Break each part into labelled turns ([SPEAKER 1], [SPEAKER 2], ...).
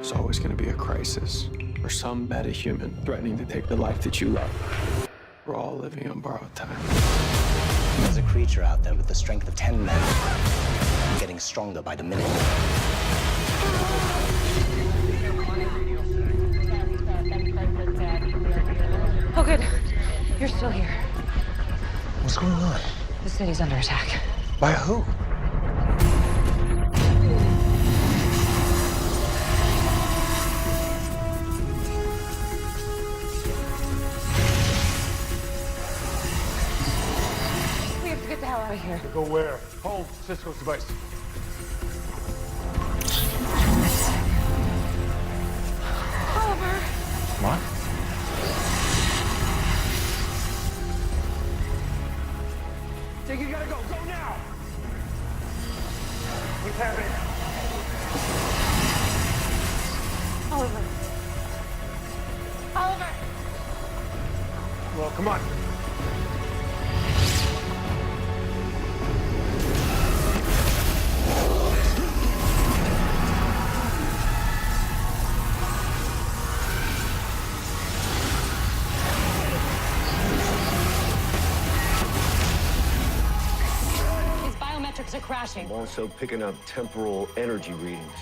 [SPEAKER 1] There's always going to be a crisis or some meta-human threatening to take the life that you love. We're all living on borrowed time.
[SPEAKER 2] There's a creature out there with the strength of 10 men, getting stronger by the minute.
[SPEAKER 3] Oh, good. You're still here.
[SPEAKER 2] What's going on?
[SPEAKER 3] The city's under attack.
[SPEAKER 2] By who?
[SPEAKER 3] We have to get the hell out of here.
[SPEAKER 4] Go where? Hold Cisco's device.
[SPEAKER 3] Oliver!
[SPEAKER 2] What?
[SPEAKER 4] Think you gotta go. Go now! We have it.
[SPEAKER 3] Oliver! Oliver!
[SPEAKER 4] Well, come on.
[SPEAKER 3] His biometrics are crashing.
[SPEAKER 5] I'm also picking up temporal energy readings.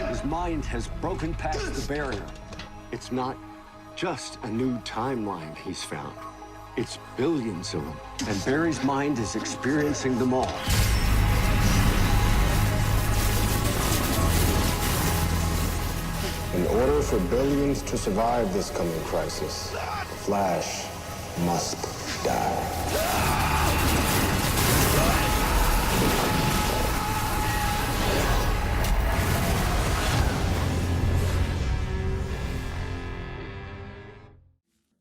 [SPEAKER 6] His mind has broken past the barrier. It's not just a new timeline he's found. It's billions of them. And Barry's mind is experiencing them all.
[SPEAKER 7] In order for billions to survive this coming crisis, Flash must die.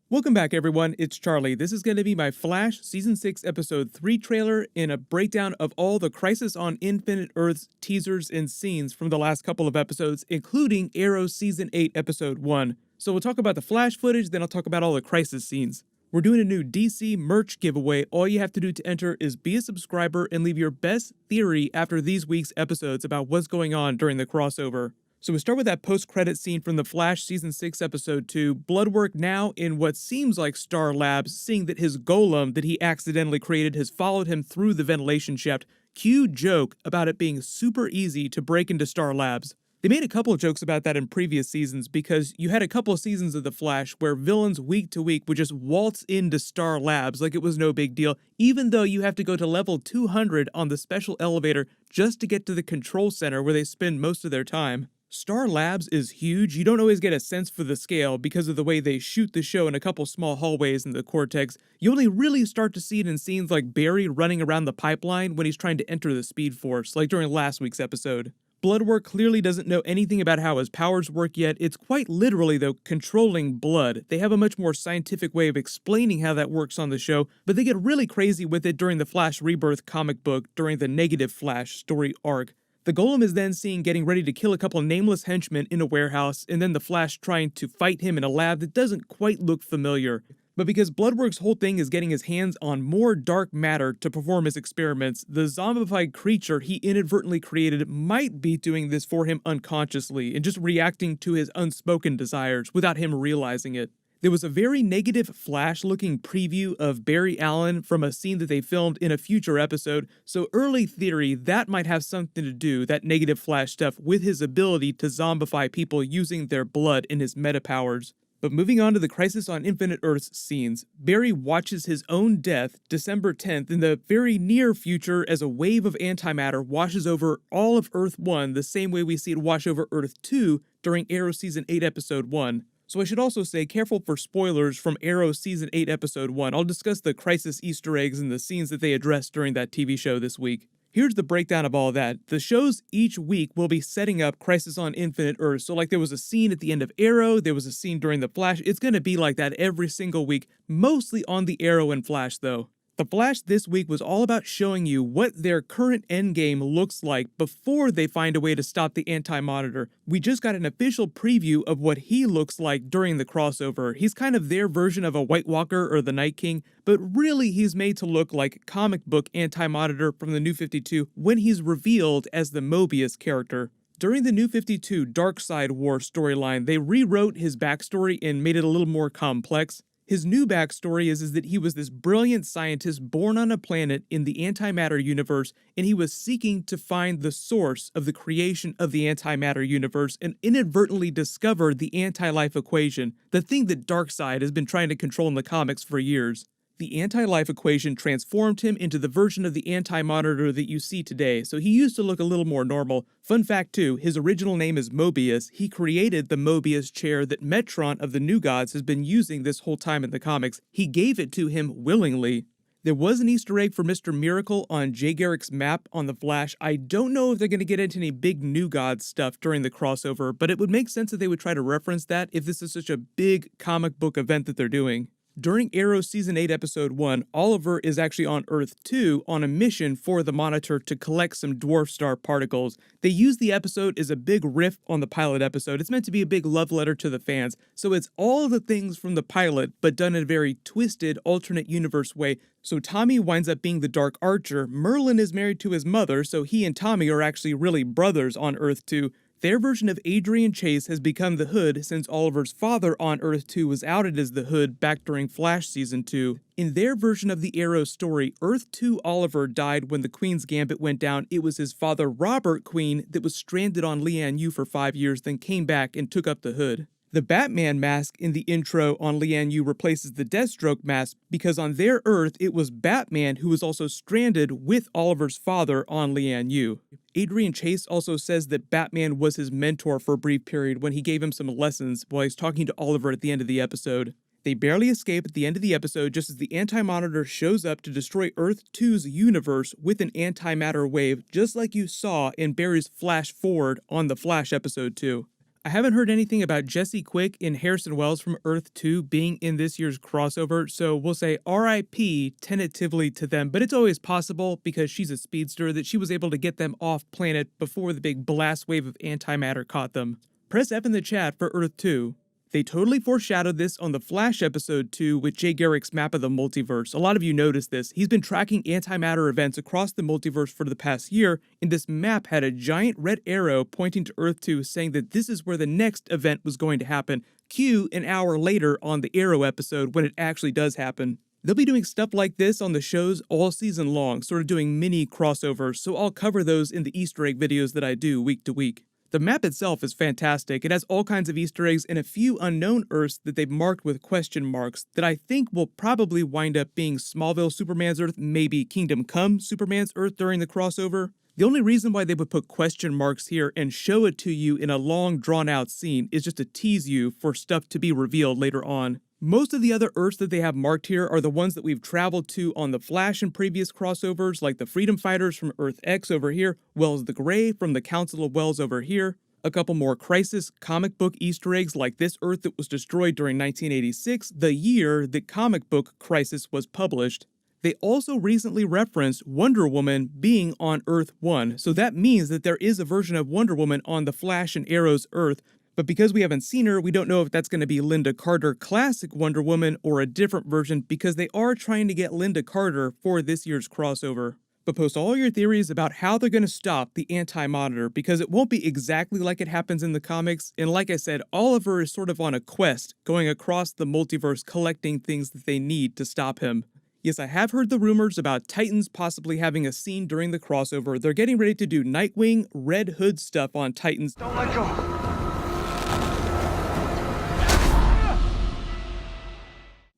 [SPEAKER 8] Welcome back, everyone. It's Charlie. This is going to be my Flash Season 6 Episode 3 trailer and a breakdown of all the Crisis on Infinite Earths teasers and scenes from the last couple of episodes, including Arrow Season 8 Episode 1. So we'll talk about the Flash footage, then I'll talk about all the Crisis scenes. We're doing a new DC merch giveaway. All you have to do to enter is be a subscriber and leave your best theory after these week's episodes about what's going on during the crossover. So we start with that post-credit scene from The Flash Season 6 Episode 2, Bloodwork now in what seems like Star Labs, seeing that his golem that he accidentally created has followed him through the ventilation shaft. Cue joke about it being super easy to break into Star Labs. They made a couple of jokes about that in previous seasons because you had a couple of seasons of The Flash where villains week to week would just waltz into Star Labs like it was no big deal, even though you have to go to level 200 on the special elevator just to get to the control center where they spend most of their time. Star Labs is huge. You don't always get a sense for the scale because of the way they shoot the show in a couple small hallways in the Cortex. You only really start to see it in scenes like Barry running around the pipeline when he's trying to enter the Speed Force, like during last week's episode. Bloodwork clearly doesn't know anything about how his powers work yet. It's quite literally, though, controlling blood. They have a much more scientific way of explaining how that works on the show, but they get really crazy with it during the Flash Rebirth comic book during the Negative Flash story arc. The Golem is then seen getting ready to kill a couple of nameless henchmen in a warehouse, and then the Flash trying to fight him in a lab that doesn't quite look familiar. But because Bloodwork's whole thing is getting his hands on more dark matter to perform his experiments, the zombified creature he inadvertently created might be doing this for him unconsciously and just reacting to his unspoken desires without him realizing it. There was a very negative Flash-looking preview of Barry Allen from a scene that they filmed in a future episode, so early theory that might have something to do, that negative Flash stuff, with his ability to zombify people using their blood in his meta powers. But moving on to the Crisis on Infinite Earths scenes, Barry watches his own death December 10th in the very near future as a wave of antimatter washes over all of Earth 1 the same way we see it wash over Earth 2 during Arrow Season 8 Episode 1. So I should also say, careful for spoilers from Arrow Season 8 Episode 1. I'll discuss the Crisis Easter eggs and the scenes that they addressed during that TV show this week. Here's the breakdown of all that. The shows each week will be setting up Crisis on Infinite Earths. So like there was a scene at the end of Arrow, there was a scene during The Flash. It's going to be like that every single week, mostly on the Arrow and Flash though. The Flash this week was all about showing you what their current endgame looks like before they find a way to stop the Anti-Monitor. We just got an official preview of what he looks like during the crossover. He's kind of their version of a White Walker or the Night King, but really he's made to look like comic book Anti-Monitor from the New 52 when he's revealed as the Mobius character. During the New 52 Darkseid War storyline, they rewrote his backstory and made it a little more complex. His new backstory is that he was this brilliant scientist born on a planet in the antimatter universe, and he was seeking to find the source of the creation of the antimatter universe and inadvertently discovered the anti-life equation, the thing that Darkseid has been trying to control in the comics for years. The anti-life equation transformed him into the version of the Anti-Monitor that you see today, so he used to look a little more normal. Fun fact too, his original name is Mobius. He created the Mobius chair that Metron of the New Gods has been using this whole time in the comics. He gave it to him willingly. There was an Easter egg for Mr. Miracle on Jay Garrick's map on The Flash. I don't know if they're going to get into any big New Gods stuff during the crossover, but it would make sense that they would try to reference that if this is such a big comic book event that they're doing. During Arrow Season 8 Episode 1, Oliver is actually on Earth 2 on a mission for the Monitor to collect some dwarf star particles. They use the episode as a big riff on the pilot episode. It's meant to be a big love letter to the fans, so it's all the things from the pilot, but done in a very twisted, alternate universe way. So Tommy winds up being the Dark Archer, Merlin is married to his mother, so he and Tommy are actually really brothers on Earth 2. Their version of Adrian Chase has become the Hood since Oliver's father on Earth 2 was outed as the Hood back during Flash Season 2. In their version of the Arrow story, Earth 2 Oliver died when the Queen's Gambit went down. It was his father Robert Queen that was stranded on Lian Yu for 5 years, then came back and took up the Hood. The Batman mask in the intro on Lian Yu replaces the Deathstroke mask because on their Earth, it was Batman who was also stranded with Oliver's father on Lian Yu. Adrian Chase also says that Batman was his mentor for a brief period when he gave him some lessons while he's talking to Oliver at the end of the episode. They barely escape at the end of the episode just as the Anti-Monitor shows up to destroy Earth 2's universe with an antimatter wave, just like you saw in Barry's Flash Forward on The Flash Episode 2. I haven't heard anything about Jesse Quick and Harrison Wells from Earth 2 being in this year's crossover, so we'll say RIP tentatively to them, but it's always possible because she's a speedster that she was able to get them off planet before the big blast wave of antimatter caught them. Press F in the chat for Earth 2. They totally foreshadowed this on The Flash Episode 2 with Jay Garrick's map of the multiverse. A lot of you noticed this. He's been tracking antimatter events across the multiverse for the past year, and this map had a giant red arrow pointing to Earth 2 saying that this is where the next event was going to happen. Cue an hour later on the Arrow episode when it actually does happen. They'll be doing stuff like this on the shows all season long, sort of doing mini crossovers, so I'll cover those in the Easter egg videos that I do week to week. The map itself is fantastic. It has all kinds of Easter eggs and a few unknown Earths that they've marked with question marks that I think will probably wind up being Smallville Superman's Earth, maybe Kingdom Come Superman's Earth during the crossover. The only reason why they would put question marks here and show it to you in a long, drawn-out scene is just to tease you for stuff to be revealed later on. Most of the other Earths that they have marked here are the ones that we've traveled to on The Flash in previous crossovers, like the Freedom Fighters from Earth X over here, Wells the Gray from the Council of Wells over here, a couple more Crisis comic book Easter eggs like this Earth that was destroyed during 1986, the year that comic book Crisis was published. They also recently referenced Wonder Woman being on Earth 1, so that means that there is a version of Wonder Woman on the Flash and Arrow's Earth, but because we haven't seen her, we don't know if that's going to be Linda Carter Classic Wonder Woman or a different version because they are trying to get Linda Carter for this year's crossover. But post all your theories about how they're going to stop the Anti-Monitor because it won't be exactly like it happens in the comics, and like I said, Oliver is sort of on a quest going across the multiverse collecting things that they need to stop him. Yes, I have heard the rumors about Titans possibly having a scene during the crossover. They're getting ready to do Nightwing, Red Hood stuff on Titans.
[SPEAKER 4] Don't let go.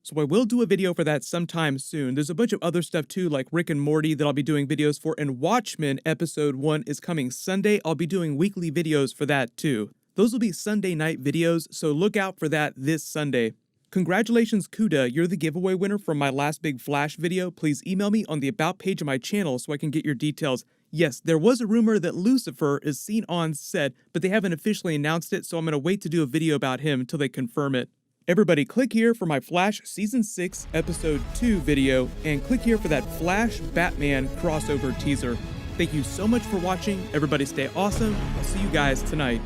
[SPEAKER 8] So I will do a video for that sometime soon. There's a bunch of other stuff too, like Rick and Morty that I'll be doing videos for, and Watchmen Episode 1 is coming Sunday. I'll be doing weekly videos for that too. Those will be Sunday night videos, so look out for that this Sunday. Congratulations, Kuda, you're the giveaway winner from my last big Flash video. Please email me on the About page of my channel so I can get your details. Yes, there was a rumor that Lucifer is seen on set, but they haven't officially announced it, so I'm going to wait to do a video about him until they confirm it. Everybody click here for my Flash Season 6 Episode 2 video, and click here for that Flash Batman crossover teaser. Thank you so much for watching. Everybody stay awesome. I'll see you guys tonight.